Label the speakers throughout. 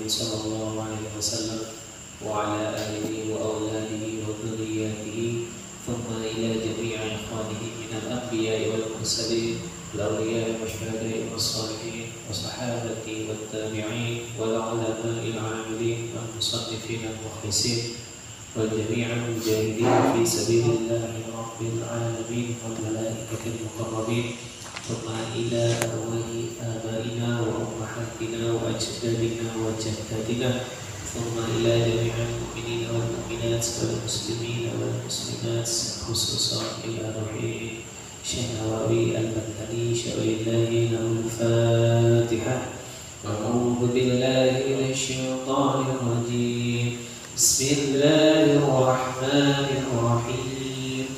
Speaker 1: sallallahu alaihi wasallam wa ala alihi wa awladihi wa dhurriyyatihi thumma ila jami'i ikhwanihi minal anbiya'i wal mursalin wal awliya'i wasyuhada'i wassalihin wa sahabati wat tabi'in wal ulama'il 'amilin wal musannifin al mukhlisin wal jami'al mujahidin fi sabilillahi rabbil alamin wal malaikatil muqarrabin thumma ila arwahi abaina wa ummahatina wa ajdadina wa jaddadina thumma ila jami'il mu'minina wal mu'minat wal muslimina wal muslimat khususan ila ruhi Syekh Nawawi al-Bantani syai'illahi lahul Fatihah. A'udzu billahi minasyaitonir rajim. Bismillahirrahmanirrahim.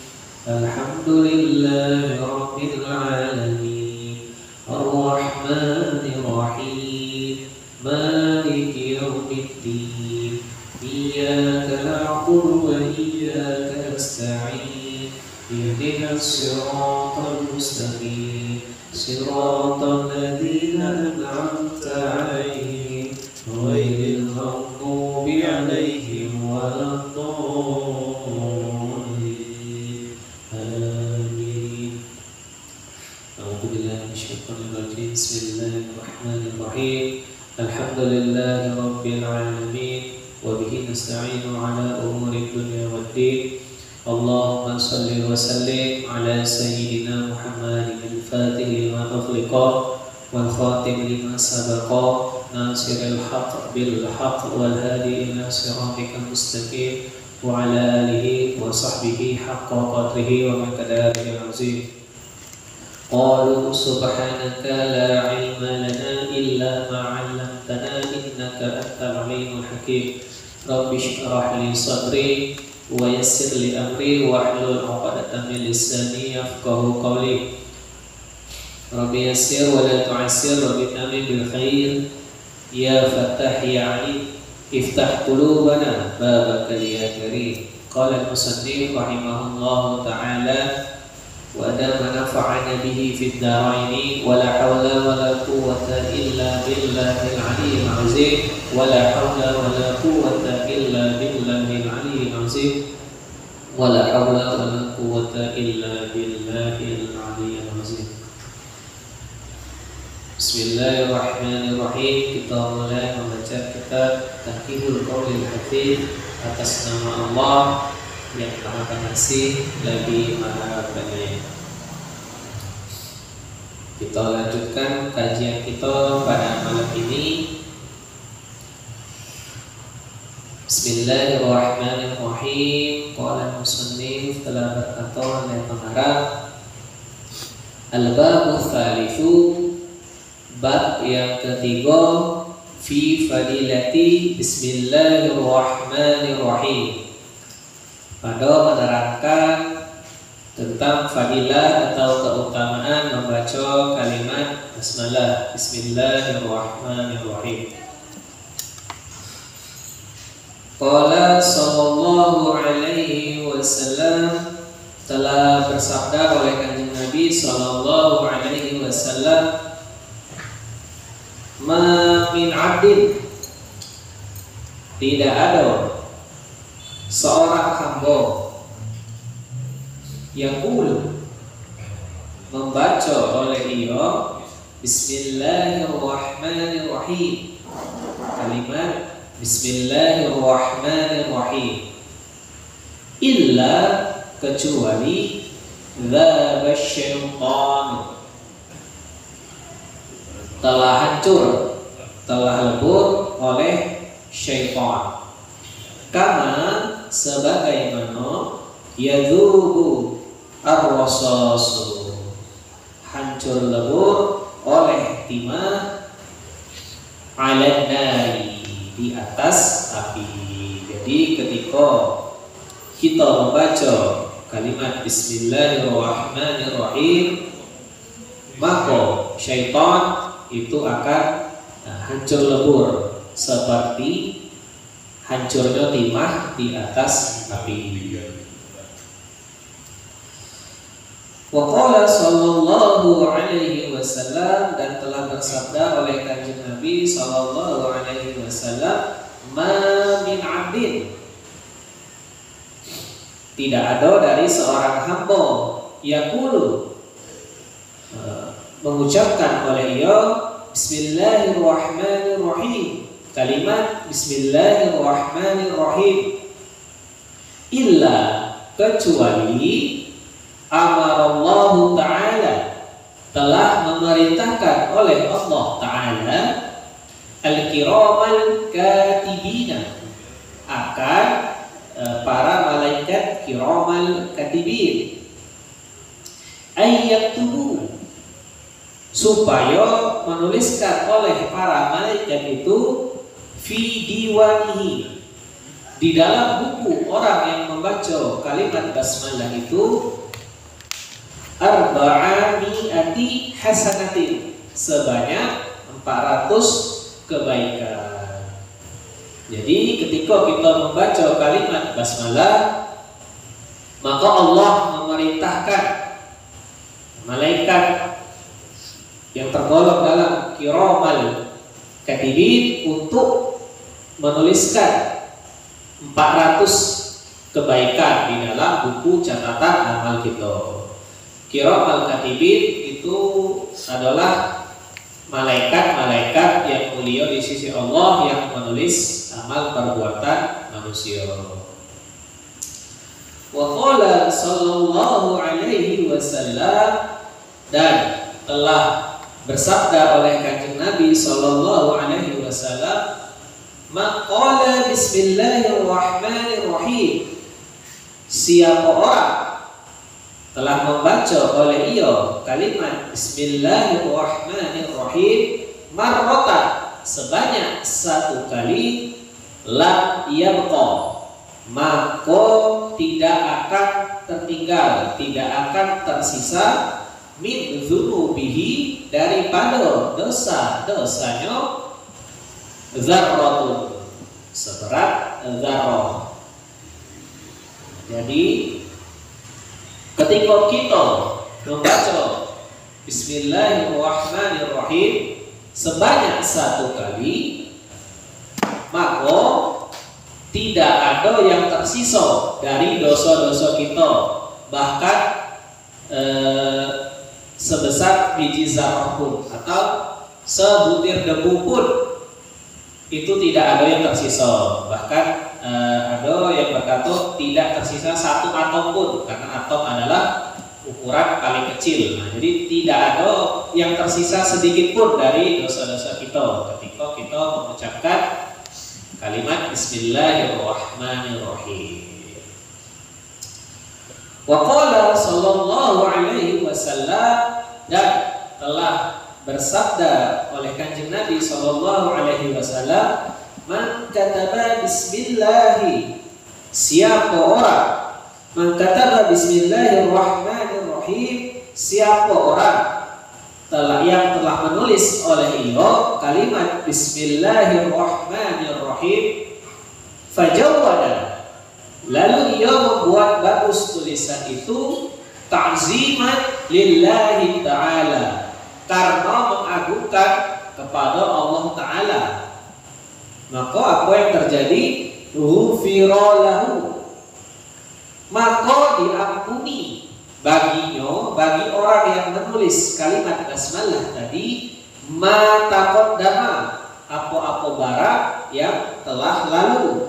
Speaker 1: Alhamdulillahi rabbil alamin. Ar-Rahmanir Rahim. Maliki yaumiddin. Iyyaka na'budu wa iyyaka nasta'in. Ihdinas siratal mustaqim. Siratal ladzina an'amta 'alaihim ghairil maghdubi 'alaihim waladdallin. Amin. A'udzubillahi minasyaitonir rajim. Bismillahirrahmanirrahim. Alhamdulillahi rabbil alamin wa bihi nasta'inu 'ala umuri dunya waddin. Allahumma salli wa sallim ala sayyidina Muhammadin al-Fatih lima ughliqa wal khatim lima sabaqa nasiril haqq bil haqq wal hadi ila siratikal mustaqim wa ala alihi wa sahbihi haqqa qadrihi wa miqdarihi al-azim. Qalu subhanaka la ilma lana illa ma 'allamtana innaka antal alimul hakim. Rabbi shrah li sadri wa yassir li amri wahlul 'uqdatam min lisani yafqahu qawli. Rabbi yassir wa la tu'assir, Rabbi tamim bil khair. Ya Fattah ya Ali, iftah qulubana babaka ya karim. Qala al-musannif rahimahullahu ta'ala wa adama nafa'ana bihi fid dharaini wa la hawla wa la quwwata illa billahil 'aliyyil 'azim wa la hawla wa la quwwata illa billahil 'aliyyil 'azim wa la hawla wa la quwwata illa billahil 'aliyyil 'azim. Bismillahirrahmanirrahim. Kita mulai membaca kitab Taqihul Qaulil Hakim atas nama Allah yang Maha Pengasih lagi Maha Penyayang. Kita lanjutkan kajian kita pada malam ini. Bismillahirrahmanirrahim. Qala musannif telah berkata oleh pengarang Al-Babu Tsalitsu, bab yang ketiga, fi fadilati Bismillahirrahmanirrahim, pada menerangkan tentang fadilah atau keutamaan membaca kalimat basmalah, Bismillahirrahmanirrahim. Qala sallallahu alaihi wasallam, telah bersabda oleh kanjeng Nabi sallallahu alaihi wasallam, ma min abdin, tidak ada seorang hamba yang membaca oleh ia Bismillahirrahmanirrahim, kalimat Bismillahirrahmanirrahim, illa, kecuali dzaba syaitan, telah hancur, telah lebur oleh syaitan. Kama, sebagaimana yadzubu ar-rasasu, hancur lebur oleh timah ala nari, di atas api. Jadi ketika kita membaca kalimat Bismillahirrahmanirrahim, maka syaitan itu akan hancur lebur seperti hancurnya timah di atas api. Wa qala sallallahu alaihi wasallam, dan telah bersabda oleh kanjeng Nabi sallallahu alaihi wasallam, ma min 'abdin, tidak ada dari seorang hamba yaqulu, mengucapkan oleh ia Bismillahirrahmanirrahim, kalimat Bismillahirrahmanirrahim, illa, kecuali amarallahu ta'ala, telah memerintahkan oleh Allah Ta'ala al-kiramal katibina, akan para malaikat kiramal katibin, ayyaktubu, supaya menuliskan oleh para malaikat itu fi diwanihi, di dalam buku orang yang membaca kalimat basmalah itu, arba'ami'ati hasanatin, sebanyak 400 kebaikan. Jadi ketika kita membaca kalimat basmalah, maka Allah memerintahkan malaikat yang tergolong dalam kiramal katibin untuk menuliskan 400 kebaikan di dalam buku catatan amal kita. Kiramal katibin itu adalah malaikat-malaikat yang mulia di sisi Allah yang menulis amal perbuatan manusia. Wa qala sallallahu alaihi wasallam, dan telah bersabda oleh Kanjeng Nabi sallallahu alaihi wasallam, maqala bismillahirrahmanirrahim, siapa orang telah membaca oleh ia kalimat Bismillahirrahmanirrahim marratan, sebanyak 1 kali, lam yabqa, maka tidak akan tertinggal, tidak akan tersisa, min dzunubihi, daripada dosa-dosanya, dzarratun, seberat dzarrah. Jadi ketika kita membaca Bismillahirrahmanirrahim sebanyak 1 kali, maka tidak ada yang tersisa dari dosa-dosa kita, bahkan sebesar biji zarrah pun atau sebutir debu pun itu tidak ada yang tersisa. Bahkan ada yang berkata tidak tersisa 1 atom pun, karena atom adalah ukuran paling kecil. Nah, jadi tidak ada yang tersisa sedikit pun dari dosa-dosa kita ketika kita mengucapkan kalimat Bismillahirrahmanirrahim. Wa qala sallallahu alaihi wasallam, dan telah bersabda oleh Kanjeng Nabi sallallahu alaihi wasallam, man kataba bismillahi, siapa orang, man kataba bismillahirrahmanirrahim, siapa orang yang telah menulis oleh ia kalimat Bismillahirrahmanirrahim, fajawwada, lalu ia membuat bagus tulisan itu, ta'ziman lillahi ta'ala, karena mengagungkan kepada Allah Ta'ala, maka apa yang terjadi? Ghufira lahu, maka diampuni baginya, bagi orang yang menulis kalimat basmalah tadi, ma taqaddama, apa-apa barang yang telah lalu,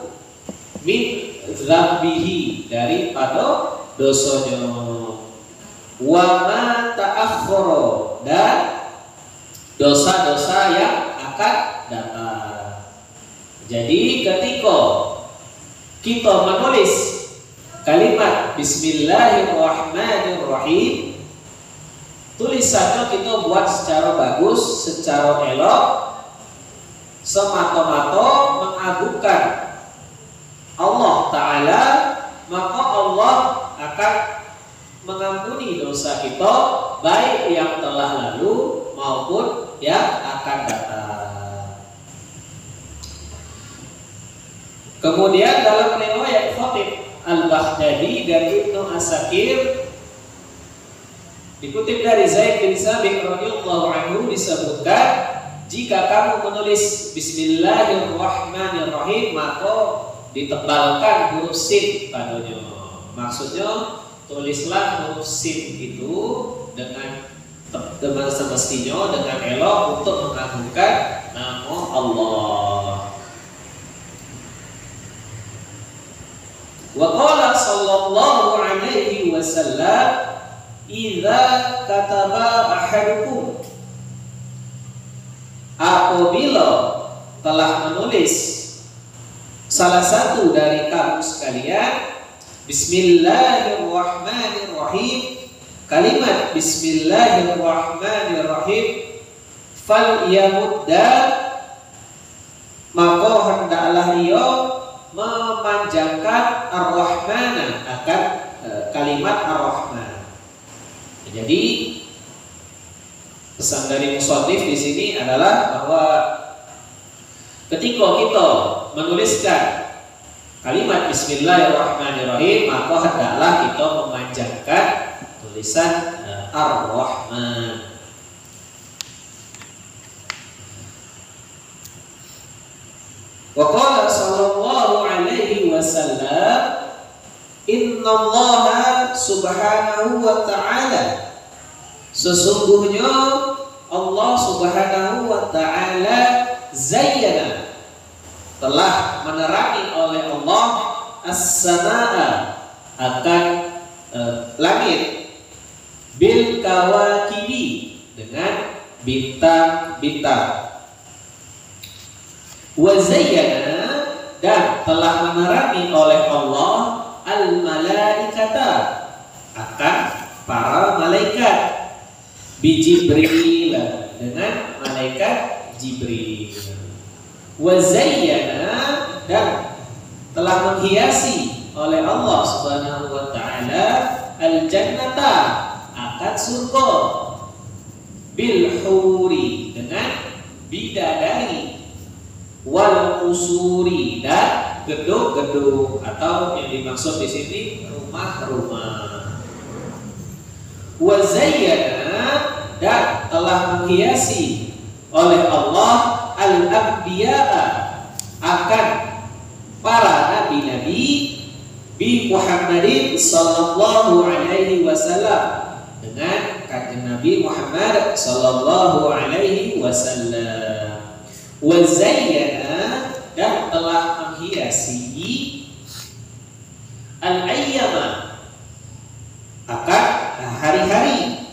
Speaker 1: min dzambihi, daripada dosanya, wa ma ta'akhkhara, dan dosa-dosa yang akan datang. Jadi ketika kita menulis kalimat Bismillahirrahmanirrahim, tulisannya kita buat secara bagus, secara elok, semata-mata mengagungkan Allah Ta'ala, maka Allah akan mengampuni dosa kita, baik yang telah lalu maupun yang akan datang. Kemudian dalam riwayat Khatib Al-Baghdadi dari Ibnu Asakir, dikutip dari Zaid bin Sabit radhiyallahu anhu, disebutkan jika kamu menulis Bismillahirrahmanirrahim, maka ditebalkan huruf sin padanya. Maksudnya tulislah huruf sin itu dengan semestinya, dengan elok untuk mengagungkan nama Allah. Wa qala sallallahu alaihi wasallam, idza kataba ahadukum, apabila telah menulis salah satu dari kamu sekalian Bismillahirrahmanirrahim, kalimat Bismillahirrahmanirrahim, fal yamudda, maka hendaklah ia memanjangkan ar-Rahmana, akan kalimat ar-Rahman. Jadi pesan dari musannif di sini adalah bahwa ketika kita menuliskan kalimat Bismillahirrahmanirrahim, maka hendaklah kita memanjangkan tulisan Ar-Rahman. Wa qala sallallahu alaihi wasallam, innallaha subhanahu wa ta'ala, sesungguhnya Allah subhanahu wa ta'ala zayyana, telah menerangi oleh Allah as-samaa, akan langit, bil kawakibi, dengan bintang-bintang, wa zayyana, dan telah menerangi oleh Allah al-malaikata, akan para malaikat, bi Jibril, dengan malaikat Jibril, wa zayyana, dan telah menghiasi oleh Allah subhanahu wa ta'ala al-jannata, akan surga, bil huri, dengan bidadari, wal qusuri, dan gedung-gedung, atau yang dimaksud di sini rumah-rumah. Wa zayyana, dan telah menghiasi oleh Allah al-anbiya'a, akan para nabi-nabi, bi Muhammadin sallallahu alaihi wasallam, dengan kanjeng Nabi Muhammad sallallahu alaihi wasallam. Wa zayyana, dan telah menghiasi al-ayyama, akan hari-hari,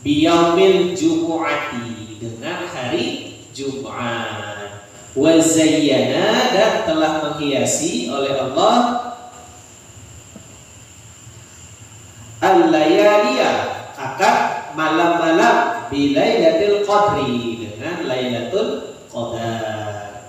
Speaker 1: biyaumil jumu'ati, dengan hari Jumat. Wa zayyana, dan telah menghiasi oleh Allah al-layaliya, akan malam-malam, bilailatul qadri, dengan lailatul qadar.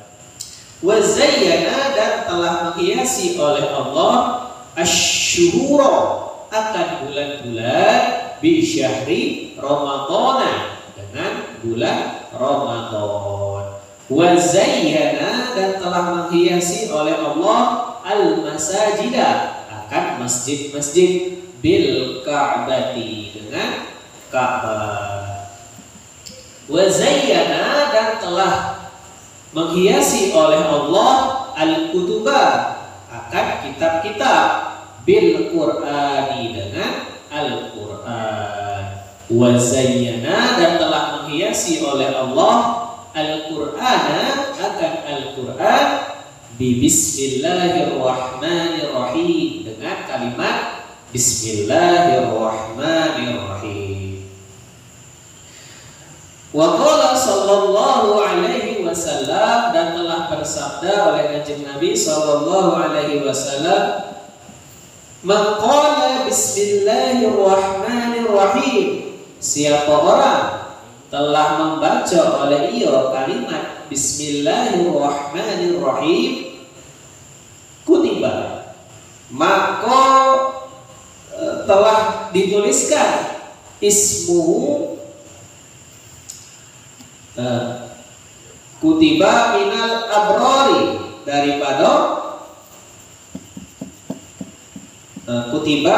Speaker 1: Wa zayyana, dan telah menghiasi oleh Allah asy-syuhura, akan bulan-bulan, bi syahri Ramadhan, dengan bulan Ramadan. Wa zayyana, dan telah menghiasi oleh Allah al-masajida, akan masjid-masjid, bil ka'bati, dengan Ka'bah. Wa zayyana, dan telah menghiasi oleh Allah al-kutuba, akan kitab-kitab, bil Qur'ani, dengan Al-Qur'an. Wa zayyana, dan telah menghiasi oleh Allah Al-Qur'ana, akan Al-Qur'an, bi bismillahirrahmanirrahim, dengan kalimat Bismillahirrahmanirrahim. Wa qala sallallahu alaihi wasallam, dan telah bersabda oleh kanjeng Nabi sallallahu alaihi wasallam, man qala bismillahirrahmanirrahim, siapa orang telah membaca oleh ia kalimat Bismillahirrahmanirrahim, kutiba, maka telah dituliskan ismuhu, kutiba minal abrari, daripada kutiba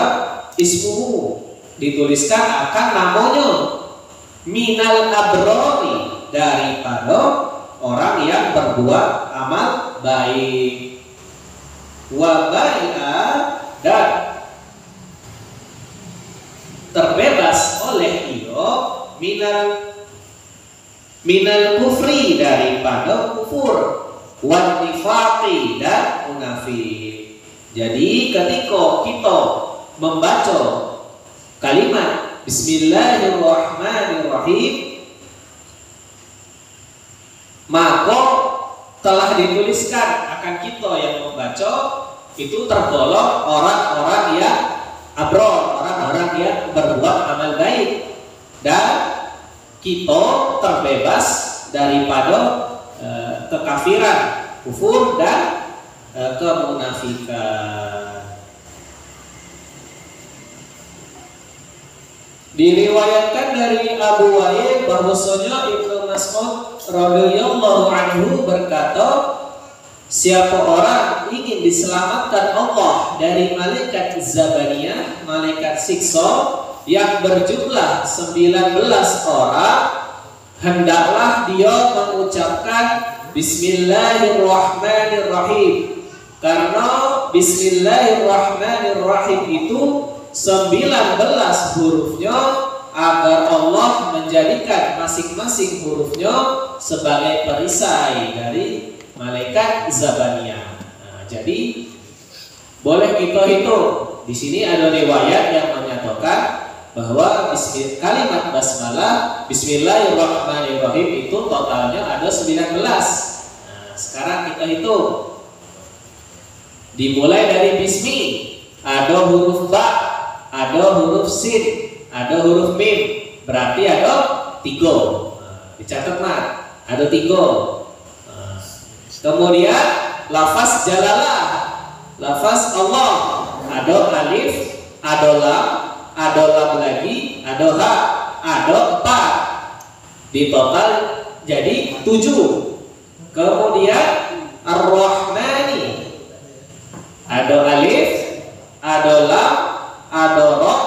Speaker 1: ismuhu, dituliskan akan namanya, minal abrari, daripada orang yang berbuat amal baik. Wa bai'a, dan terbebas oleh iyo minal kufri, daripada kufur, wan nifaqi, dan munafik. Jadi ketika kita membaca kalimat Bismillahirrahmanirrahim, maka telah dituliskan akan kita yang membaca itu tergolong orang-orang yang abror, orang-orang yang berbuat amal baik, dan kita terbebas daripada kekafiran, kufur, dan kemunafikan. Diriwayatkan dari Abu Wa'il bahwasanya Ibnu Mas'ud radhiyallahu anhu berkata, siapa orang ingin diselamatkan Allah dari malaikat Zabaniyah, malaikat siksa yang berjumlah 19 orang, hendaklah dia mengucapkan Bismillahirrahmanirrahim, karena Bismillahirrahmanirrahim itu 19 hurufnya, agar Allah menjadikan masing-masing hurufnya sebagai perisai dari malaikat Zabaniyah. Nah, jadi boleh kita hitung. Di sini ada riwayat yang menyatakan bahwa kalimat basmalah Bismillahirrahmanirrahim itu totalnya ada 19. Nah, sekarang kita hitung. Dimulai dari bismi, ada huruf ba, ada huruf sin, ada huruf mim, berarti ada 3. Nah, dicatat mat, ada 3. Nah, kemudian lafaz jalalah, lafaz Allah, ada alif, ada lam lagi, ada ha, ada 4. Di total jadi 7. Kemudian ar-Rahmani, ada alif, ada lam, ada ra,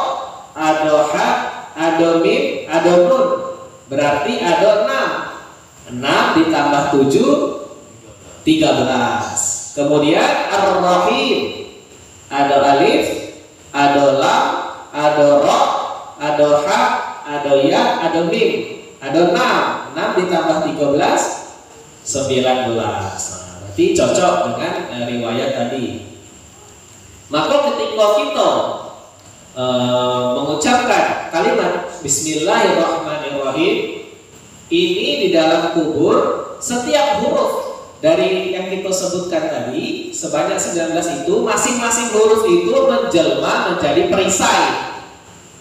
Speaker 1: ada ha, ada mim, ada nun. Berarti ada 6. 6 ditambah 7, 13. Kemudian ar-Rahim, ada alif, ada lam, ada ra, ada ha, ada ya, ada mim, ada 6. 6 ditambah 13, 19. Nah, berarti cocok dengan riwayat tadi. Maka ketika kita mengucapkan kalimat Bismillahirrahmanirrahim, ini di dalam kubur setiap huruf dari yang kita sebutkan tadi sebanyak 19 itu, masing-masing huruf itu menjelma menjadi perisai.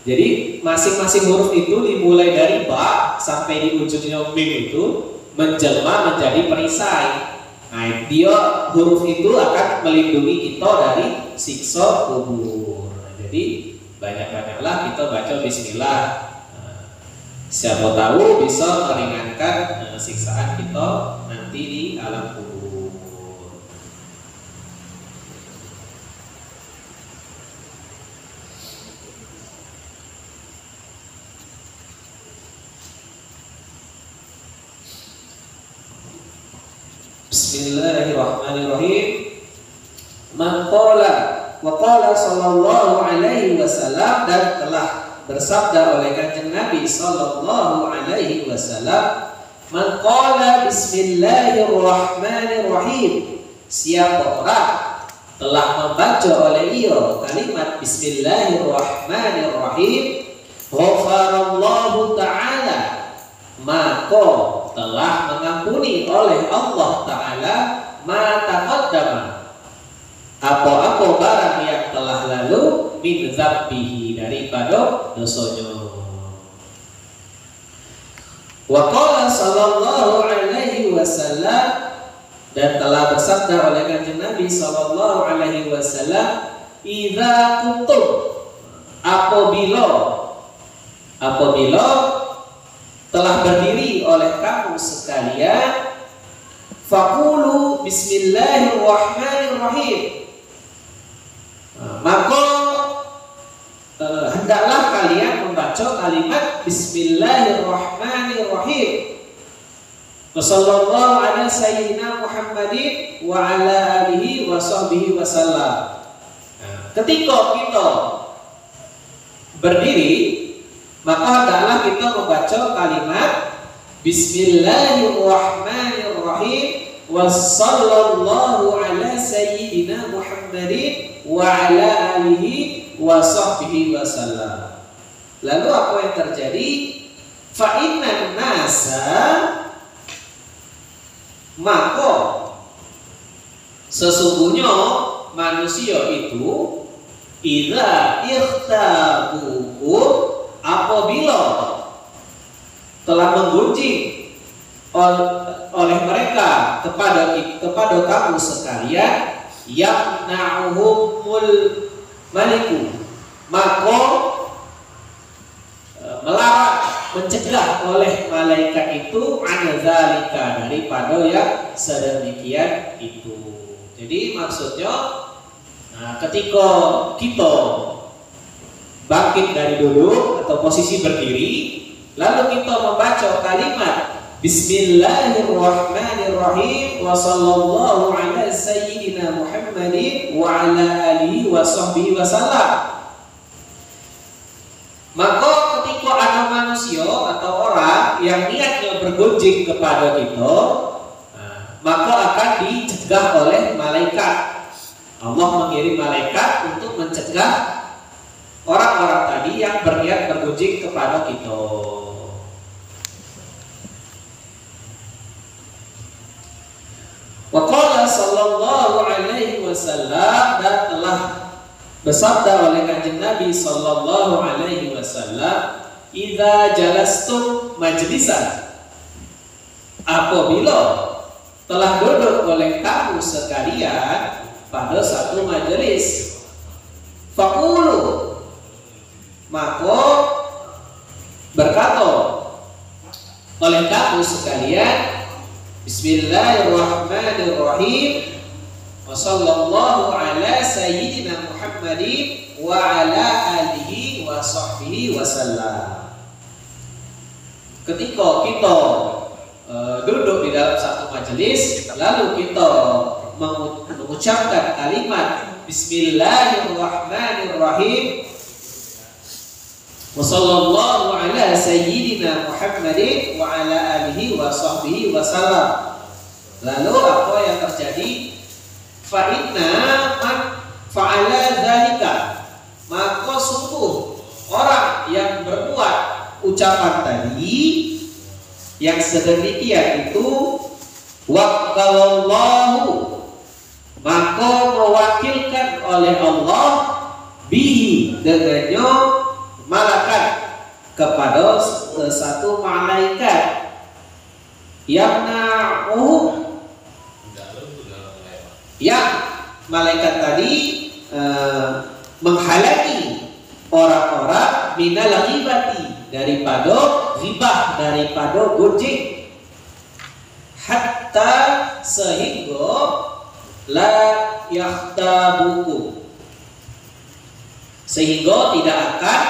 Speaker 1: Jadi masing-masing huruf itu dimulai dari ba sampai di ujungnya mim itu menjelma menjadi perisai. Nah, dia huruf itu akan melindungi kita dari siksa kubur. Nah, jadi banyak-banyaklah kita baca bismillah. Siapa tahu bisa meringankan siksaan kita nanti di alam kubur. Bismillahirrahmanirrahim. Man qala wa qala sallallahu alaihi wasallam, dan telah bersabda oleh Kanjeng Nabi sallallahu alaihi wasallam, man qala bismillahirrahmanirrahim, siapa orang telah membaca oleh ia kalimat bismillahirrahmanirrahim, ghafarallahu ta'ala, maka telah mengampuni oleh Allah Ta'ala ma taqaddama, apa-apa barang yang telah lalu, min dzambihi, daripada dosanya. Wa qala sallallahu alaihi wasallam, dan telah bersabda oleh Kanjeng Nabi sallallahu alaihi wasallam, idza kuntum, apabila telah berdiri oleh kamu sekalian, faqulu bismillahirrahmanirrahim, maka hendaklah kalian membaca kalimat bismillahirrahmanirrahim. Wassallallahu ala sayyidina Muhammadin wa ala alihi wa sahbihi wasallam. Ketika kita berdiri, maka hendaklah kita membaca kalimat Bismillahirrahmanirrahim. Wassallallahu ala sayyidina Muhammadin wa ala alihi wa sahbihi wasallam. Lalu apa yang terjadi? Fa innan nasa, maka sesungguhnya manusia itu idza ikhtabukum, apabila telah menggunjing oleh mereka kepada kamu sekalian, yamna'uhumul maliku, maka melarang, mencegah oleh malaikat itu anzalika, daripada yang sedemikian itu. Jadi maksudnya ketika kita bangkit dari duduk atau posisi berdiri, lalu kita membaca kalimat Bismillahirrahmanirrahim wa sallallahu ala sayyidina Muhammadin wa ala alihi wa sahbihi wasallam, maka ketika ada manusia atau orang yang niatnya bergunjing kepada kita, maka akan dicegah oleh malaikat. Allah mengirim malaikat untuk mencegah orang-orang tadi yang berniat bergunjing kepada kita. Wa qala sallallahu alaihi wasallam, dan telah bersabda oleh Kanjeng Nabi sallallahu alaihi wasallam, idza jalastum majlisan, apabila telah duduk oleh kamu sekalian pada satu majelis, faqulu, maka berkata oleh kamu sekalian, Bismillahirrahmanirrahim. Wa sallallahu ala sayyidina Muhammadin wa ala alihi wa sahbihi wasallam. Ketika kita duduk di dalam satu majelis, lalu kita mengucapkan kalimat Bismillahirrahmanirrahim. Wa sallallahu ala sayyidina Muhammadin wa ala alihi wa sahbihi wasallam. Lalu apa yang terjadi? Fa inna man fa'ala dzalika, maka sungguh orang yang berbuat ucapan tadi yang sedemikian itu, waqallahu, maka mewakilkan oleh Allah, bihi, dengannya, malakat, kepada satu malaikat, yamna'uhum, yang malaikat tadi menghalangi orang-orang minal ghibati, daripada ghibah, daripada gunjing, hatta, sehingga la yakhtabukum, sehingga tidak akan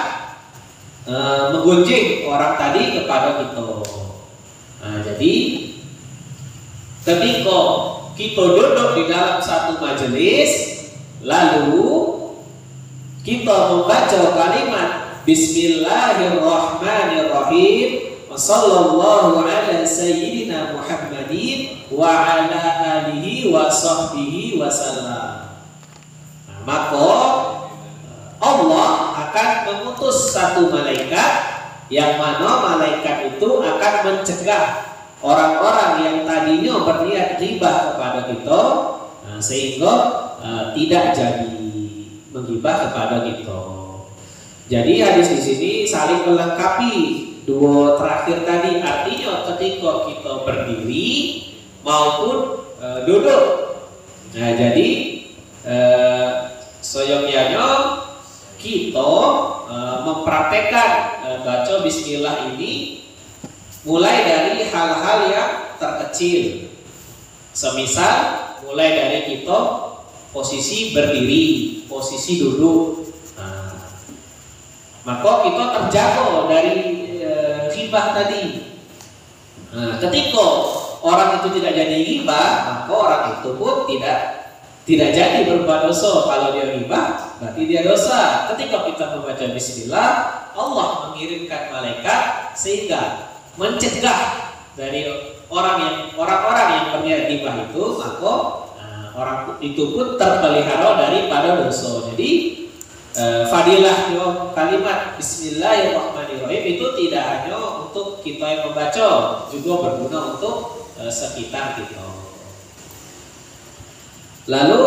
Speaker 1: menggunjing orang tadi kepada kita. Jadi ketika kita duduk di dalam satu majelis, lalu kita membaca kalimat Bismillahirrahmanirrahim, wa sallallahu ala sayyidina Muhammadin wa ala alihi wa sahbihi wasallam, maka Allah akan mengutus satu malaikat, yang mana malaikat itu akan mencegah orang-orang yang tadinya berniat ghibah kepada kita, sehingga tidak jadi menghibah kepada kita. Jadi hadis di sini saling melengkapi dua terakhir tadi, artinya ketika kita berdiri maupun duduk. Nah, jadi seyogyanya kita mempraktekkan baca bismillah ini mulai dari hal-hal yang terkecil, semisal mulai dari kita posisi berdiri, posisi duduk. Maka kita terjaga dari ghibah tadi. Ketika orang itu tidak jadi ghibah, maka orang itu pun tidak jadi berbuat dosa. Kalau dia ghibah, berarti dia dosa. Ketika kita membaca bismillah, Allah mengirimkan malaikat sehingga mencegah dari orang-orang yang berniat ghibah itu, maka orang itu pun terpelihara daripada dosa. Jadi fadilah kalimat Bismillahirrahmanirrahim itu tidak hanya untuk kita yang membaca, juga berguna untuk sekitar kita. Lalu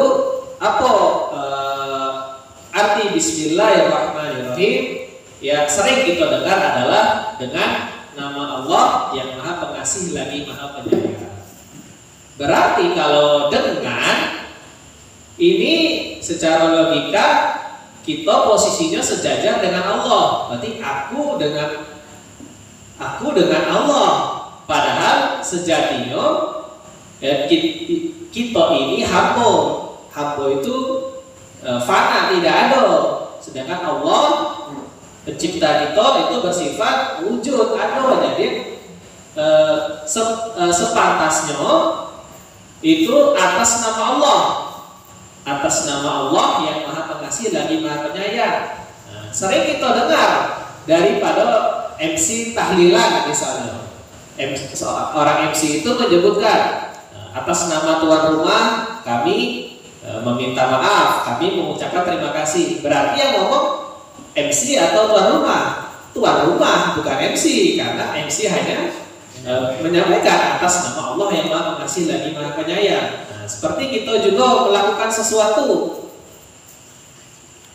Speaker 1: apa arti Bismillahirrahmanirrahim? Yang sering kita dengar adalah dengan nama Allah yang Maha Pengasih lagi Maha Penyayang. Berarti kalau dengan ini secara logika kita posisinya sejajar dengan Allah. Berarti aku dengan Allah. Padahal sejatinya kita ini hamba. Hamba itu fana, tidak ada. Sedangkan Allah pencipta kita itu bersifat wujud, ada. Jadi sepantasnya itu atas nama Allah. Atas nama Allah yang Maha Pengasih lagi Maha Penyayang. Sering kita dengar daripada MC tahlilan misalnya. Orang MC itu menyebutkan atas nama tuan rumah kami meminta maaf, kami mengucapkan terima kasih. Berarti yang ngomong MC atau tuan rumah? Tuan rumah bukan MC, karena MC hanya menyampaikan atas nama Allah yang Maha Pengasih lagi Maha Penyayang. Seperti kita juga melakukan sesuatu.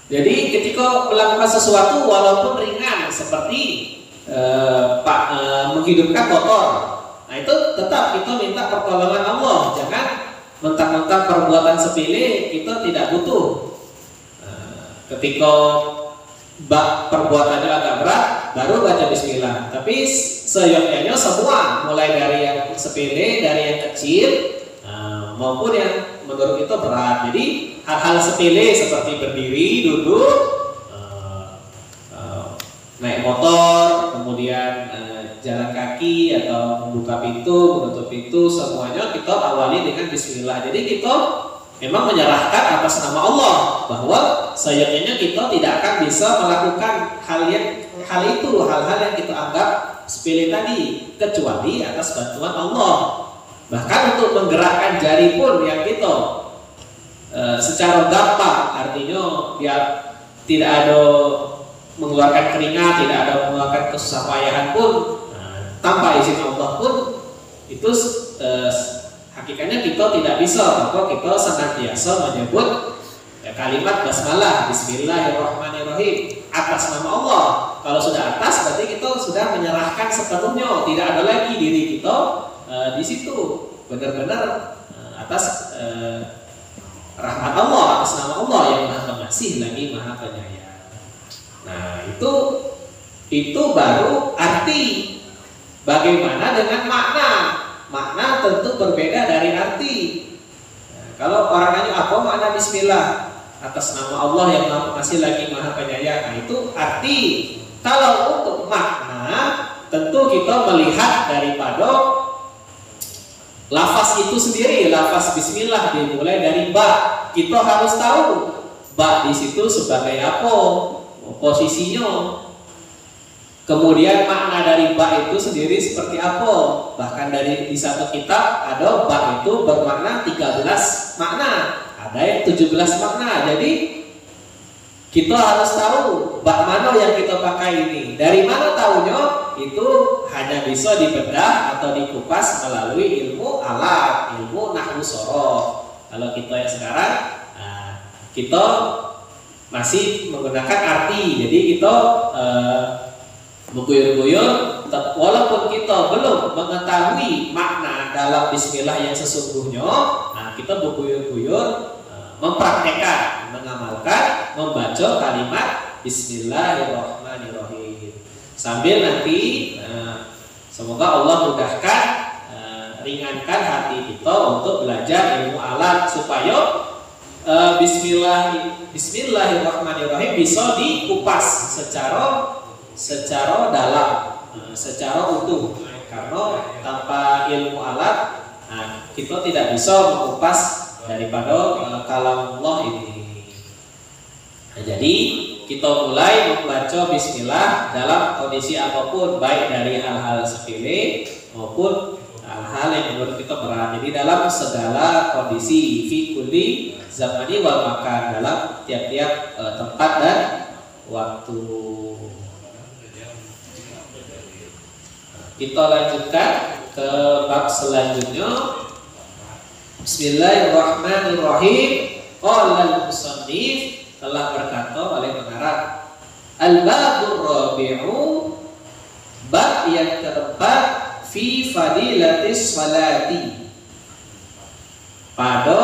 Speaker 1: Jadi ketika melakukan sesuatu walaupun ringan seperti menghidupkan motor, nah itu tetap kita minta pertolongan Allah. Jangan mentang-mentang perbuatan sepele kita tidak butuh. Ketika perbuatannya agak berat, baru baca bismillah. Tapi seyogyanya semua, mulai dari yang sepele, dari yang kecil, maupun yang menurut kita berat. Jadi hal-hal sepele seperti berdiri, duduk, naik motor, kemudian jalan kaki atau membuka pintu, menutup pintu, semuanya kita awali dengan bismillah. Jadi kita memang menyerahkan atas nama Allah bahwa seyogyanya kita tidak akan bisa melakukan hal yang kita anggap sepele tadi, kecuali atas bantuan Allah. Bahkan untuk menggerakkan jari pun yang kita secara gampang, artinya dia tidak ada mengeluarkan keringat, tidak ada mengeluarkan kesusahpayahan pun, tanpa izin Allah pun itu hakikatnya kita tidak bisa. Maka kita senantiasa menyebut kalimat basmalah, Bismillahirrahmanirrahim, atas nama Allah. Kalau sudah atas berarti kita sudah menyerahkan sepenuhnya, tidak ada lagi diri kita di situ, benar-benar atas rahmat Allah, atas nama Allah yang Maha Pengasih lagi Maha Penyayang. Nah itu baru arti. Bagaimana dengan makna? Makna tentu berbeda dari arti. Nah, kalau orang nanya apa makna Bismillah, atas nama Allah yang Maha Pengasih lagi Maha Penyayang, nah itu arti. Kalau untuk makna, tentu kita melihat daripada lafaz itu sendiri. Lafaz Bismillah dimulai dari ba. Kita harus tahu ba di situ sebagai apa, posisinya. Kemudian makna dari ba itu sendiri seperti apa. Bahkan di satu kitab ada ba itu bermakna 13 makna, ada yang 17 makna. Jadi kita harus tahu ba mana yang kita pakai ini. Dari mana tahunya? Itu hanya bisa dibedah atau dikupas melalui ilmu alat, ilmu nahwu sorof. Kalau kita yang sekarang, kita masih menggunakan arti. Jadi kita mengguyur-guyur, walaupun kita belum mengetahui makna dalam bismillah yang sesungguhnya, nah kita berguyur-guyur mempraktekkan, mengamalkan, membaca kalimat Bismillahirrahmanirrahim. Sambil nanti semoga Allah mudahkan, ringankan hati kita untuk belajar ilmu alat supaya Bismillahirrahmanirrahim bisa dikupas secara dalam, secara utuh. karena tanpa ilmu alat kita tidak bisa mengupas daripada kalamullah ini. Jadi kita mulai membaca bismillah dalam kondisi apapun, baik dari hal-hal sepele maupun hal-hal yang menurut kita berat. Jadi dalam segala kondisi, fi kulli zamani wal makan, dalam tiap-tiap tempat dan waktu. Kita lanjutkan ke bab selanjutnya. Bismillahirrahmanirrahim. Qala al-musannif, telah berkata oleh pengarang, al-babur rabi'u, bab yang keempat, fi fadilatis salati, pada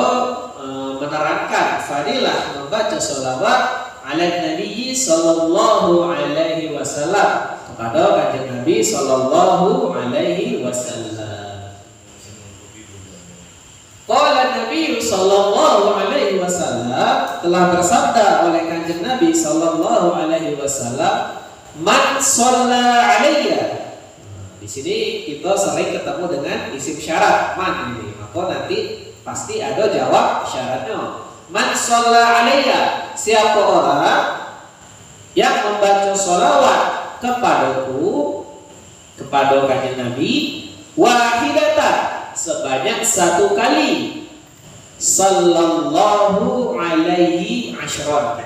Speaker 1: menerangkan fadilah membaca sholawat ala Nabi sallallahu alaihi wasallam, kepada kanjeng Nabi sallallahu alaihi wasallam. Qala Nabi sallallahu alaihi wasallam, telah bersabda oleh kanjeng Nabi sallallahu alaihi wasallam, man shalla alayya. Di sini kita sering ketemu dengan isim syarat man ini, maka nanti pasti ada jawab syaratnya. Man shalla alayya, siapa orang yang membaca sholawat kepadaku, kepada kanjeng Nabi, wahidatan, sebanyak satu kali, sallallahu alaihi asyran,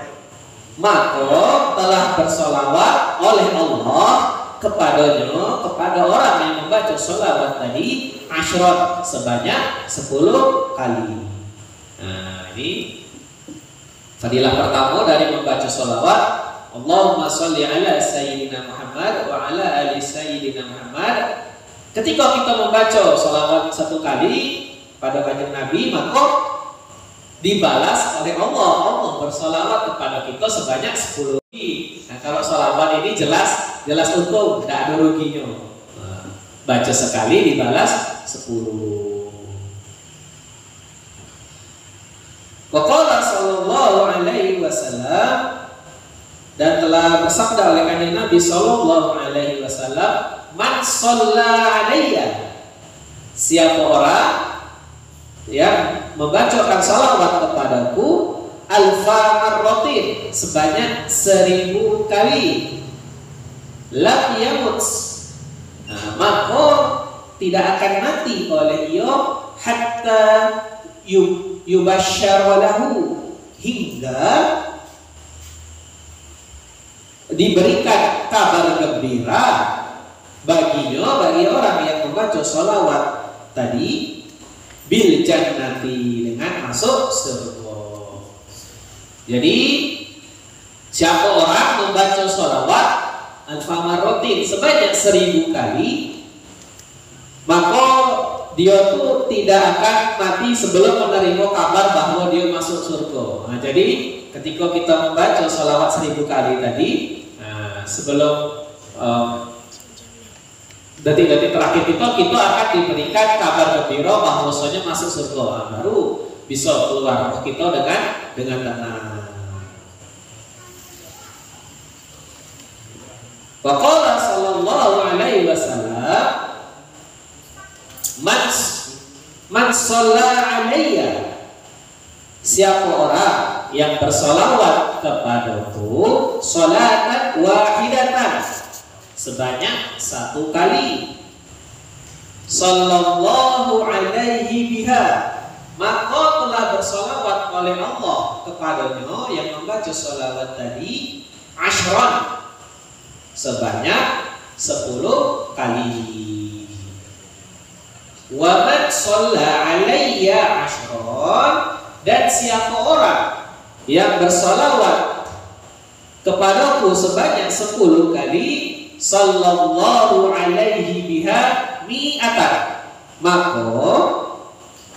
Speaker 1: maka telah bersolawat oleh Allah kepadanya, kepada orang yang membaca sholawat tadi, asyran, sebanyak 10 kali. Nah, ini fadilah pertama dari membaca sholawat. Allahumma sholli ala sayyidina Muhammad wa ala ali sayyidina Muhammad. Ketika kita membaca sholawat satu kali pada kanjeng Nabi, maka dibalas oleh Allah. Allah bersolawat kepada kita sebanyak 10 kali. Nah, kalau sholawat ini jelas untung, tidak ada ruginya. Baca sekali dibalas 10. Wa qala sallallahu alaihi wasallam, dan telah bersabda oleh kanjeng Nabi sallallahu alaihi wasallam, man shalla alayya, siapa orang yang membacakan salawat kepadaku alfa marratin, sebanyak 1000 kali, lam yamut, maka tidak akan mati oleh dia, hatta yubasysyara lahu, hingga diberikan kabar gembira baginya, bagi orang yang membaca sholawat tadi, bil jannati, dengan masuk surga. Jadi siapa orang membaca sholawat alfa marratin, sebanyak 1000 kali, maka dia tuh tidak akan mati sebelum menerima kabar bahwa dia masuk surga. Nah, jadi ketika kita membaca sholawat 1000 kali tadi, sebelum detik-detik terakhir kita akan diberikan kabar gembira bahwasanya masuk surga. Baru bisa keluar roh kita dengan tenang. Wa qala sallallahu alaihi wasallam, man shalla alayya, siapa orang yang bersolawat kepadaku sholatan wahidatan, sebanyak 1 kali, sallallahu alaihi biha, maka telah bersolawat oleh Allah kepadanya yang membaca sholawat tadi, asyran, sebanyak 10 kali. Wa man shalla alayya asyran, dan siapa orang yang bersolawat kepadaku sebanyak 10 kali, sallallahu alaihi biha mi'atan, maka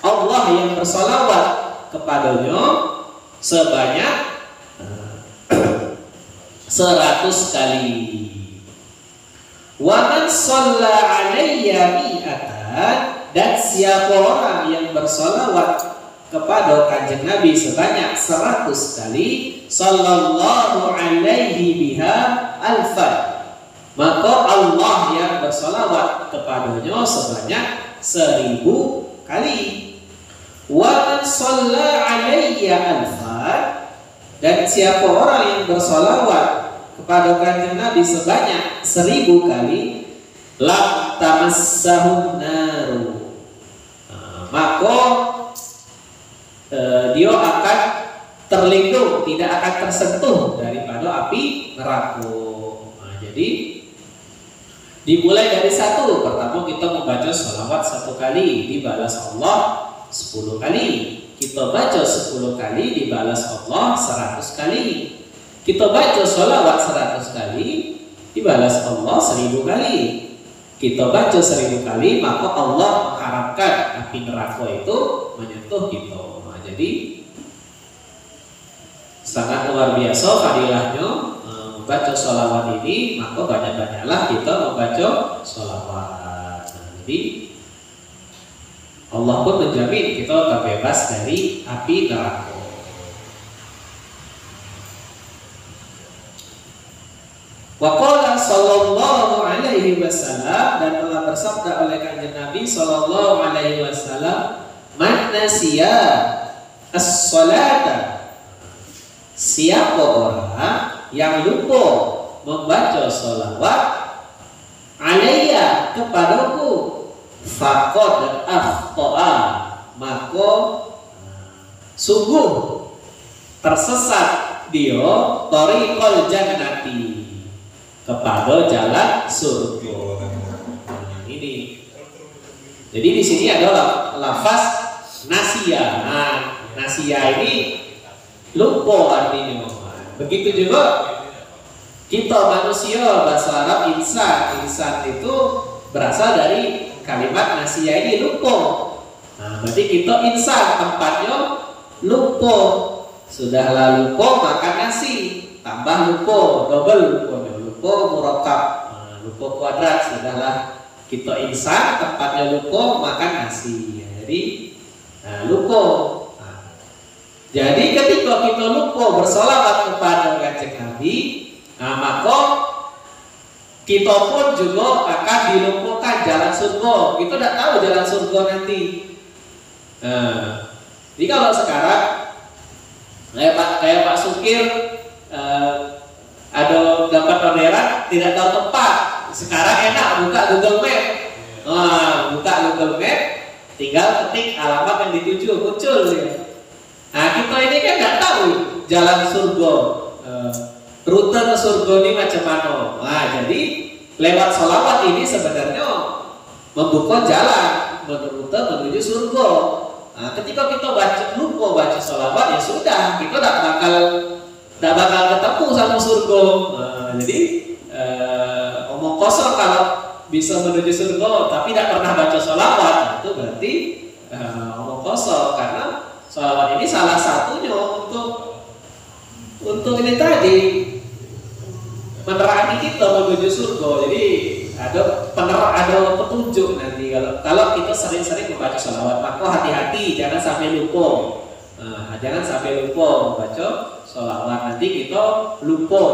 Speaker 1: Allah yang bersolawat kepadanya sebanyak 100 kali. Wa man shalla alayya mi'atan, dan siapa orang yang bersolawat kepada kanjeng Nabi sebanyak 100 kali, sallallahu alaihi biha alfan, maka Allah yang bersolawat kepadanya sebanyak 1000 kali. Wa man shalla alayya alfan, dan siapa orang yang bersolawat kepada kanjeng Nabi sebanyak 1000 kali, lam tamassahun naru, maka dia akan terlindung, tidak akan tersentuh daripada api neraka. Jadi dimulai dari satu. Pertama kita membaca sholawat 1 kali, dibalas Allah 10 kali. Kita baca 10 kali, dibalas Allah 100 kali. Kita baca sholawat 100 kali, dibalas Allah 1000 kali. Kita baca 1000 kali, maka Allah mengharapkan api neraka itu menyentuh kita. Jadi sangat luar biasa fadilahnya membaca sholawat ini, maka banyak-banyaklah kita membaca sholawat. Jadi Allah pun menjamin kita terbebas dari api neraka. Wa qala sallallahu alaihi wasallam, dan telah bersabda oleh kanjeng Nabi sallallahu alaihi wasallam, man nasiya as-salata, siapa orang yang lupa membaca sholawat alayya kepadaku, faqad akhta'a, maka sungguh tersesat dia tariqal jannati, kepada jalan surga. Ini. Jadi di sini ada lafaz nasiya. Nah, nasiya ini lupa artinya. Begitu juga kita manusia, bahasa Arab insan. Insan itu berasal dari kalimat nasiya ini, lupa. Nah, berarti kita insan, tempatnya lupa. Sudahlah lupa makan nasi, tambah lupa, double lupa. Lupa murakkab, lupa kuadrat. Sudahlah kita insan, tempatnya lupa makan nasi. Jadi lupa. Jadi ketika kita lupa bersolawat kepada kanjeng Nabi, maka kita pun juga akan dilupakan jalan surga. Kita tidak tahu jalan surga nanti. Jadi kalau sekarang kayak Pak Sukir, ada dapat orderan tidak tahu tempat, sekarang enak buka Google Map. Buka Google Map, tinggal ketik alamat yang dituju, muncul ya. Nah, kita ini kan nggak tahu jalan surga, rute ke surga ini macam mana. Nah, jadi lewat sholawat ini sebenarnya membuka jalan rute menuju surga. Nah, ketika kita lupa baca sholawat, ya sudah, kita tidak bakal ketemu sama surga. Jadi omong kosong kalau bisa menuju surga tapi tidak pernah baca sholawat, itu berarti omong kosong, karena sholawat ini salah satunya untuk ini tadi, menerangi kita menuju surga. Jadi ada petunjuk nanti kalau kita sering-sering membaca sholawat. Maka hati-hati jangan sampai lupa. Jangan sampai lupa membaca sholawat, nanti kita lupa,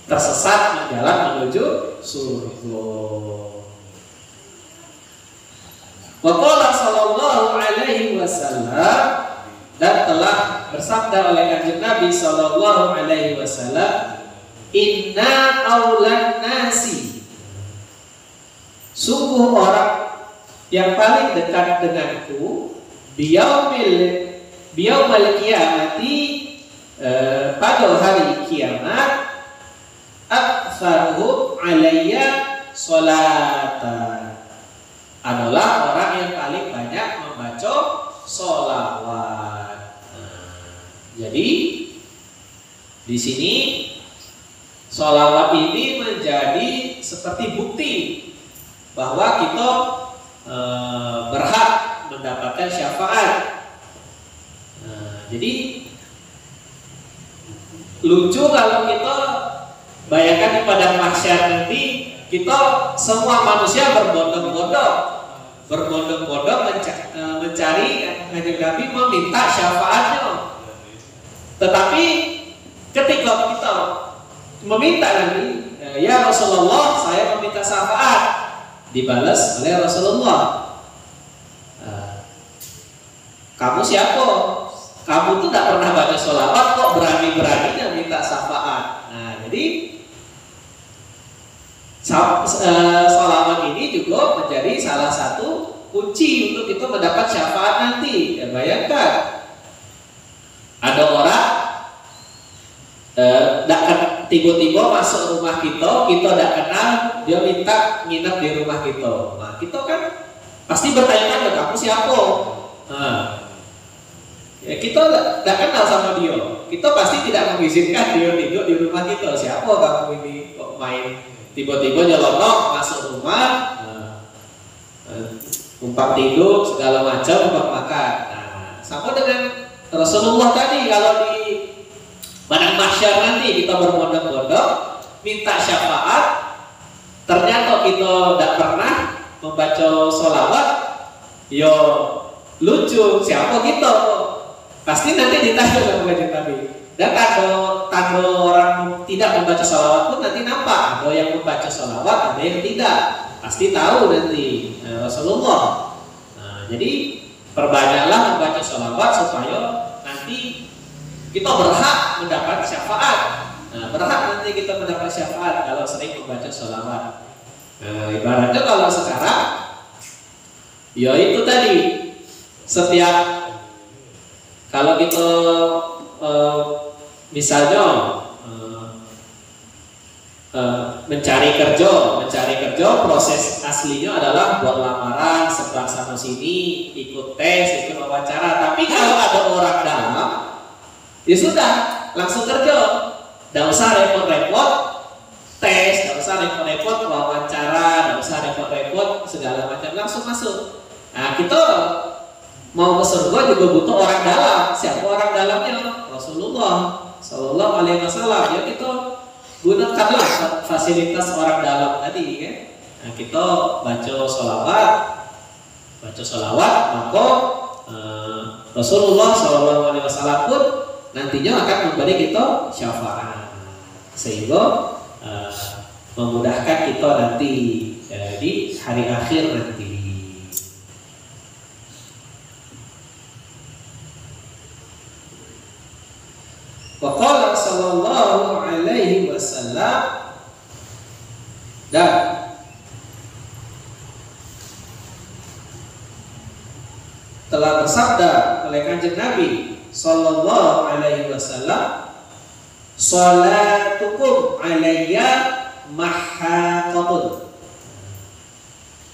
Speaker 1: tersesat jalan menuju surga. Wa qala sallallahu alaihi wasallam, dan telah bersabda oleh kanjeng Nabi sallallahu alaihi wasallam, inna aulan nasi, sungguh orang yang paling dekat denganku biyaumil kiamati, pada hari kiamat, aktsaruhum alayya sholatan, adalah orang yang paling banyak membaca sholawat. Jadi di sini sholawat ini menjadi seperti bukti bahwa kita berhak mendapatkan syafaat. Jadi lucu kalau kita bayangkan di padang mahsyar nanti, kita semua manusia berbondong-bondong mencari kanjeng Nabi, meminta syafaatnya. Tetapi ketika kita meminta Nabi, ya Rasulullah, saya meminta syafaat. Dibalas oleh Rasulullah, kamu siapa? Kamu tuh tidak pernah baca sholawat kok berani-beraninya minta syafaat. Nah, jadi sholawat ini juga menjadi salah satu kunci untuk kita mendapat syafaat nanti. Ya, bayangkan ada orang tiba-tiba masuk rumah kita tidak kenal, dia minta nginep di rumah kita. Nah, kita kan pasti bertanya-tanya, kamu siapa? Nah, ya, kita tidak kenal sama dia, kita pasti tidak mengizinkan dia tidur di rumah kita. Siapa kamu ini kok main tiba-tiba nyelonong masuk rumah, numpang tidur segala macam, numpang makan. Nah, sama dengan Rasulullah tadi, kalau di padang mahsyar nanti kita berbondong-bondong minta syafaat, ternyata kita tidak pernah membaca sholawat, yo lucu, siapa kita? Pasti nanti ditanya sama kanjeng Nabi. Dan tanda orang tidak membaca sholawat pun nanti nampak. Ada yang membaca sholawat, ada yang tidak. Pasti tahu nanti Rasulullah. Nah, jadi perbanyaklah membaca sholawat supaya nanti kita berhak mendapat syafaat. Nah, berhak nanti kita mendapat syafaat kalau sering membaca sholawat. Nah, ibaratnya kalau sekarang, ya itu tadi, setiap kalau kita misalnya mencari kerja, proses aslinya adalah buat lamaran, seberang sana sini, ikut tes, ikut wawancara. Tapi kalau ada orang dalam, ya sudah, langsung kerja. Tidak usah repot-repot tes, tidak usah repot-repot wawancara, tidak usah repot-repot segala macam, langsung masuk. Nah, kita mau ke surga juga butuh orang dalam. Siapa orang dalamnya? Rasulullah Sallallahu Alaihi Wasallam. Ya, kita gunakanlah fasilitas orang dalam tadi, kan? Nah, kita baca sholawat, maka Rasulullah Sallallahu Alaihi Wasallam pun nantinya akan memberi kita syafaat, sehingga memudahkan kita nanti di hari akhir nanti. Waqala sallallahu alaihi wasallam, dan telah bersabda oleh kanjeng Nabi sallallahu alaihi wasallam, salatukum alayya mahaqatun.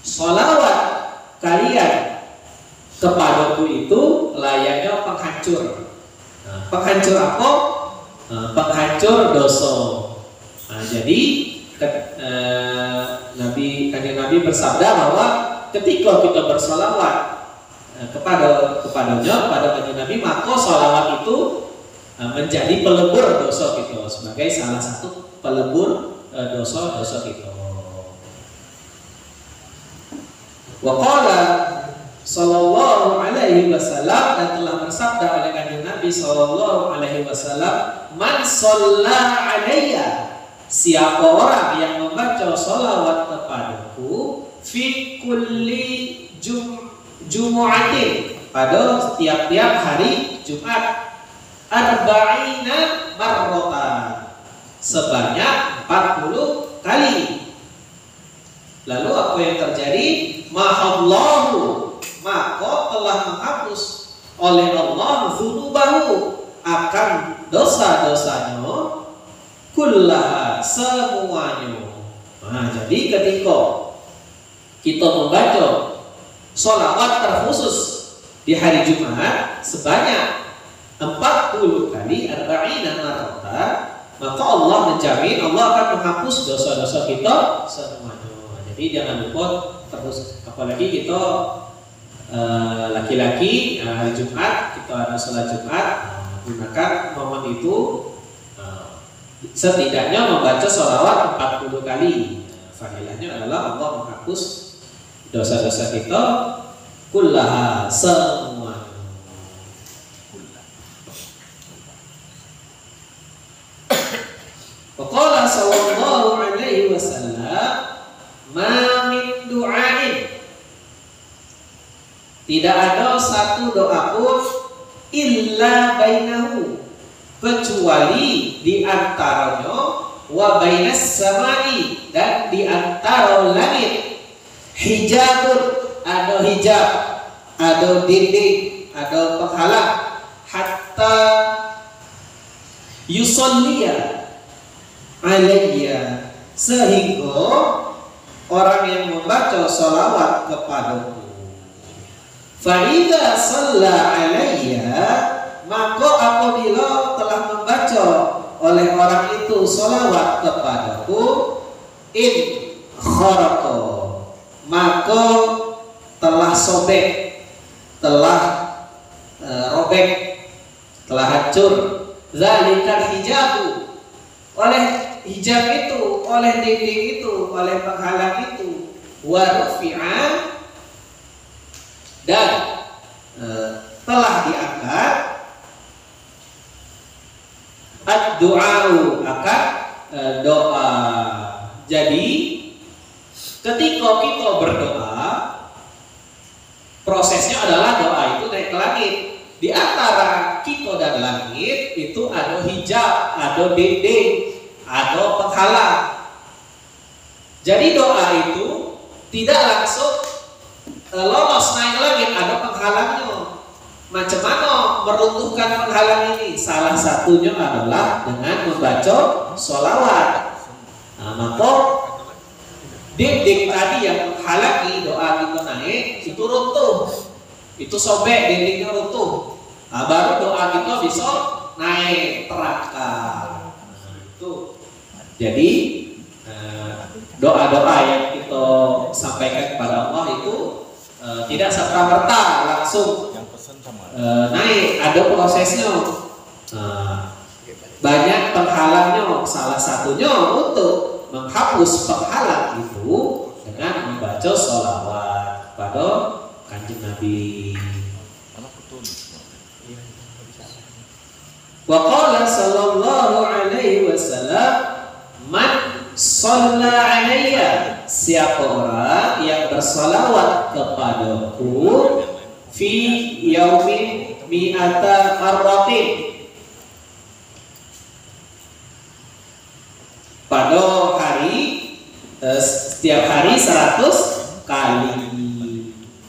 Speaker 1: Salawat kalian kepadaku itu layaknya penghancur. Penghancur apa? Penghancur dosa. Nah, jadi kanjeng Nabi bersabda bahwa ketika kita bersolawat kepadanya, pada kanjeng Nabi, maka solawat itu menjadi pelebur dosa kita, sebagai salah satu pelebur dosa-dosa kita. Wa qala sallallahu alaihi wasallam, dan telah bersabda oleh kanjeng Nabi sallallahu alaihi wasallam, man shalla alayya, siapa orang yang membaca sholawat kepadaku, fi kulli jumu'atin, pada tiap-tiap hari Jumat, arba'ina marratan, sebanyak 40 kali. Lalu apa yang terjadi? Mahallahu, maka telah menghapus oleh Allah dzunubahu, akan dosa-dosanya, kullaha, semuanya. Nah, jadi ketika kita membaca sholawat terkhusus di hari Jumat sebanyak 40 kali, arba'ina marratan, maka Allah menjamin, Allah akan menghapus dosa-dosa kita semuanya. Jadi jangan lupa terus, apalagi kita laki-laki hari Jumat, kita ada sholat Jumat, gunakan momen itu setidaknya membaca sholawat 40 kali. Fadilahnya adalah Allah menghapus dosa-dosa kita kullaha, semua. Waqala sallallahu alaihi satu doa pun illa bainahu, kecuali di antaranya wa bainas samai, dan di antara langit, hijabun, ada hijab, ada dinding, ada penghalang, hatta yusolliya alayya, sehingga orang yang membaca salawat kepadaku, fa idza shalla alayya, maka apabila telah membaca oleh orang itu salawat kepadaku, in kharaqa, maka telah sobek, telah robek, telah hancur, zalikal hijabu, oleh hijab itu, oleh dinding itu, oleh penghalang itu, wa rufi'a, dan telah diangkat ad-du'a'u, akan doa. Jadi ketika kita berdoa, prosesnya adalah doa itu naik ke langit. Di antara kita dan langit itu ada hijab, ada dinding, ada penghalang. Jadi doa itu tidak langsung lolos naik ke langit, ada penghalangnya. Macam mana meruntuhkan penghalang ini? Salah satunya adalah dengan membaca sholawat. Nah, maka dinding tadi yang menghalangi doa kita naik itu runtuh, itu sobek, dindingnya runtuh. Nah, baru doa kita bisa naik terangkat. Itu. Jadi doa-doa yang kita sampaikan kepada Allah itu tidak serta-merta langsung naik, ada prosesnya. Banyak penghalangnya. Salah satunya untuk menghapus penghalang itu dengan membaca sholawat kepada Kanjeng Nabi. Wa qala sallallahu alaihi wasallam, man shalla alayya, siapa orang yang bersalawat kepadaku fi yaumin mi'ata marratin, pada hari setiap hari 100 kali.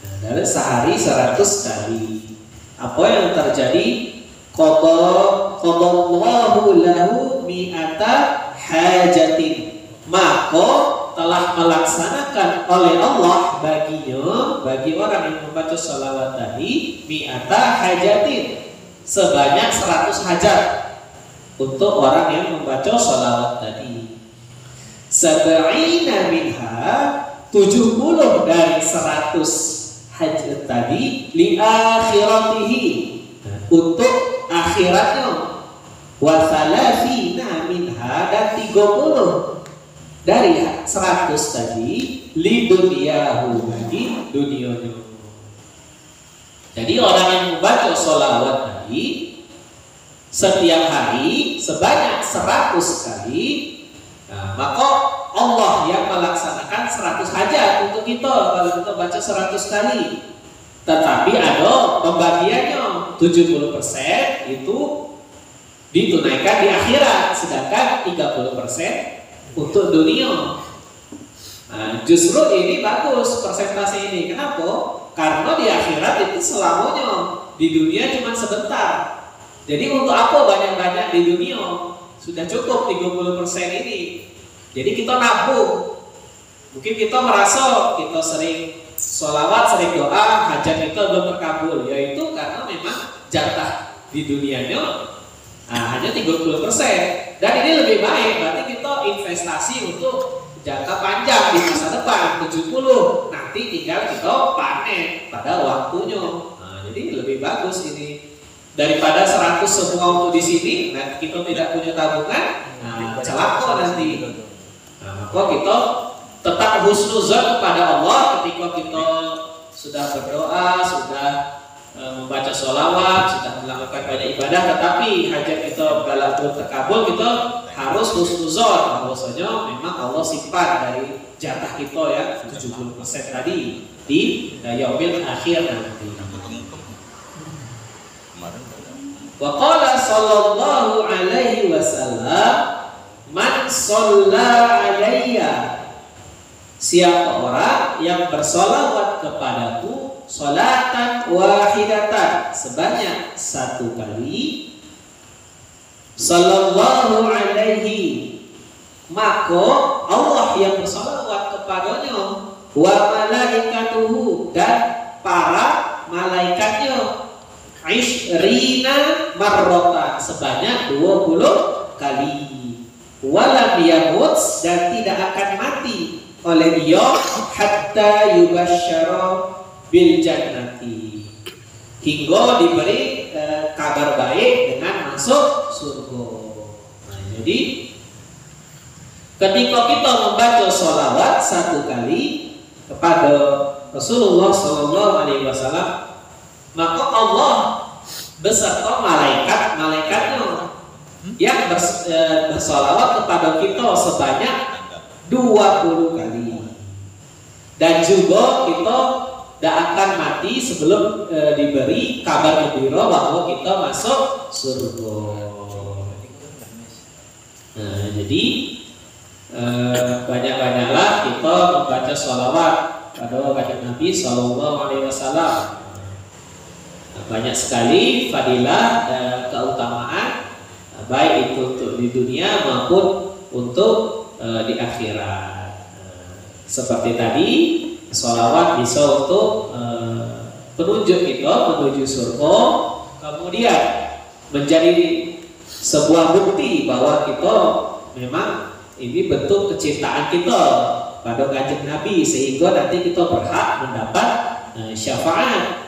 Speaker 1: Nah, dari sehari 100 kali. Apa yang terjadi? Qadallahu lahu mi'ata hajatin, maka telah melaksanakan oleh Allah baginya, bagi orang yang membaca sholawat tadi, mi'ata hajatin, sebanyak 100 hajat untuk orang yang membaca sholawat tadi. Sab'ina minha, 70 dari 100 hajat tadi, li akhiratihi, untuk akhiratnya. Wa thalathina minha, dan 30 dari 100 tadi, li dunyahu, bagi dunianya. Jadi orang yang membaca sholawat tadi setiap hari sebanyak 100 kali, nah, maka Allah yang melaksanakan 100 hajat untuk kita kalau kita baca 100 kali. Tetapi ada pembagiannya, 70% itu ditunaikan di akhirat, sedangkan 30% untuk dunia. Nah, justru ini bagus persentase ini. Kenapa? Karena di akhirat itu selamanya, di dunia cuma sebentar. Jadi untuk apa banyak-banyak di dunia? Sudah cukup 30% ini. Jadi kita nabung. Mungkin kita merasa kita sering sholawat, sering doa, hajat kita belum terkabul. Yaitu karena memang jatah di dunianya hanya 30%. Dan ini lebih baik, berarti kita investasi untuk jangka panjang di masa depan, 70. Nanti tinggal kita panen pada waktunya. Nah, jadi lebih bagus ini daripada 100 semua untuk di sini. Nah, kita tidak punya tabungan, celaka nanti. Nah, maka kita tetap husnuzon kepada Allah ketika kita sudah berdoa, sudah membaca sholawat, sudah melakukan banyak ibadah, tetapi hajat kita belum terkabul, kita harus husnuzon bahwasanya memang Allah simpan dari jatah kita ya 70% tadi di yaumil akhir nanti. Wa qala sallallahu alaihi wasallam, man shalla alayya, siapa orang yang bersolawat kepadaku sholatan wahidatan, sebanyak satu kali, sallallahu alaihi, maka Allah yang bersolawat kepadanya, wa malaikatuhu, dan para malaikatnya, ishrina marrotan, sebanyak 20 kali, walam yamut, dan tidak akan mati oleh dia hatta yubasyara bil jannati, hingga diberi kabar baik dengan masuk surga. Nah, jadi ketika kita membaca sholawat satu kali kepada Rasulullah SAW, maka Allah beserta malaikat-malaikatnya yang bersolawat kepada kita sebanyak 20 kali. Dan juga kita tidak akan mati sebelum diberi kabar gembira bahwa kita masuk surga. Nah, jadi banyak-banyaklah kita membaca sholawat pada wajah Nabi Sallallahu Alaihi Wasallam. Banyak sekali fadilah dan keutamaan, baik itu untuk di dunia maupun untuk di akhirat. Seperti tadi, sholawat bisa untuk penunjuk kita menuju surga, kemudian menjadi sebuah bukti bahwa kita memang ini bentuk kecintaan kita pada kanjeng Nabi, sehingga nanti kita berhak mendapat syafaat.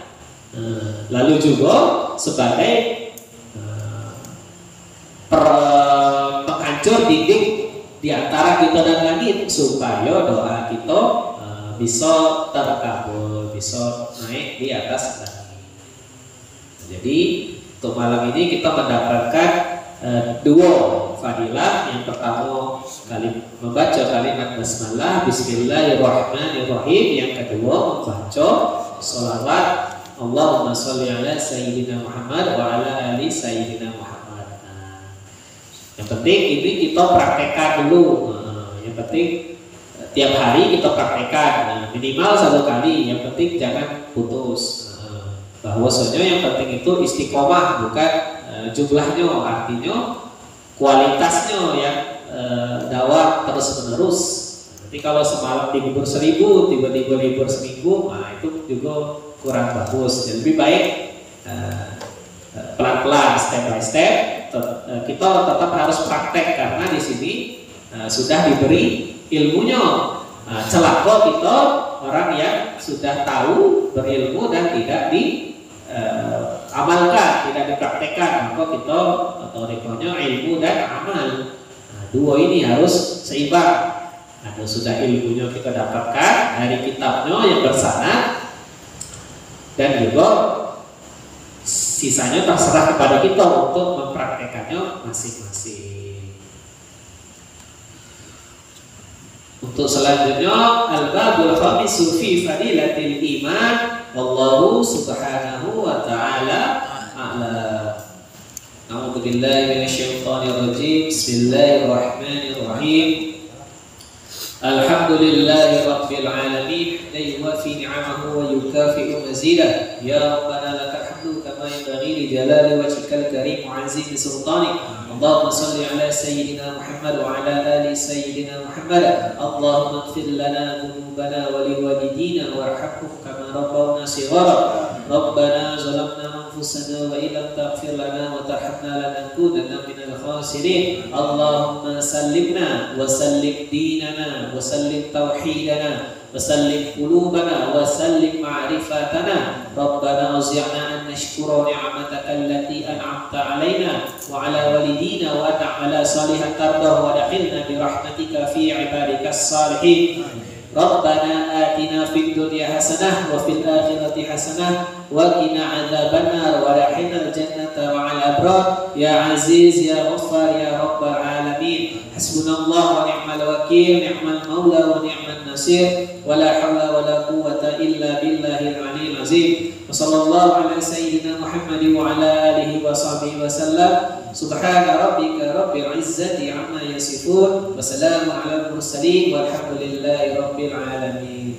Speaker 1: Lalu juga sebagai penghancur dinding di antara kita dan langit, supaya doa kita bisa terkabul, bisa naik di atas langit. Jadi untuk malam ini kita mendapatkan dua fadilah. Yang pertama membaca kalimat basmalah, bismillahirrahmanirrahim. Yang kedua membaca sholawat Allahumma sholli ala sayyidina Muhammad wa ala ali sayyidina Muhammad. Yang penting ini kita praktekkan dulu. Yang penting tiap hari kita praktekkan, minimal 1 kali. Yang penting jangan putus. Bahwasanya yang penting itu istiqomah, bukan jumlahnya, artinya kualitasnya yang dakwah terus menerus. Nanti kalau semalam dihibur 1000, tiba-tiba libur seminggu, nah itu juga kurang bagus. Jadi lebih baik pelan-pelan, step by step. Kita tetap harus praktek, karena di sini sudah diberi ilmunya. Celaka kita orang yang sudah tahu, berilmu dan tidak diamalkan, tidak dipraktekkan. Maka kita torikonya ilmu dan amal. Dua ini harus seimbang. Ada sudah ilmunya kita dapatkan dari kitabnya yang bersanad, dan juga sisanya terserah kepada kita untuk mempraktekannya masing-masing. Untuk selanjutnya, al-babul khamisu fi fadilatil iman, wallahu subhanahu wa ta'ala a'lam. A'udzu billahi minasyaitonir rajim. Bismillahirrahmanirrahim. Alhamdulillahi rabbil alamin, la yuwafi ni'amahu wa yukafi'u mazidah. Ya rabbana lakal hamdu kama yanbaghi li jalali wajhikal karim wa 'azimi sultanik. Allahumma shalli ala sayyidina Muhammad wa ala ali sayyidina Muhammad. Allahumma ighfir lana dhunubana wa liwalidina warhamhum kama rabbawna shighara. Rabbana zalamna anfusana wa illam taghfir lana wa tarhamna lanakunanna minal khasirin. Allahumma sallimna wa sallim dinana wa sallim tauhidana wa sallim qulubana wa sallim ma'rifatana. Rabbana auzi'na an nashkura ni'mataka allati an'amta 'alaina wa 'ala walidina wa ta'ala salihan tardah wa dakhilna bi rahmatika fi 'ibadikas salihin. Rabbana atina fid dunya hasanah wa fil akhirati hasanah wa qina adzabannar wa adkhilnal jannata ma'al abrar. Ya aziz ya ghaffar ya rabbal alamin. Hasbunallahu wa ni'mal wakeel, ni'mal maula wa ni'man nasir. Wa la haula wa la quwwata illa billahil aliyyil azim. Wa sallallahu ala sayyidina Muhammadin wa ala alihi wa sahbihi wa sallam. Subhana rabbika rabbil izzati amma yasifun. Wa salamun alal mursalin walhamdulillahi rabbil alamin.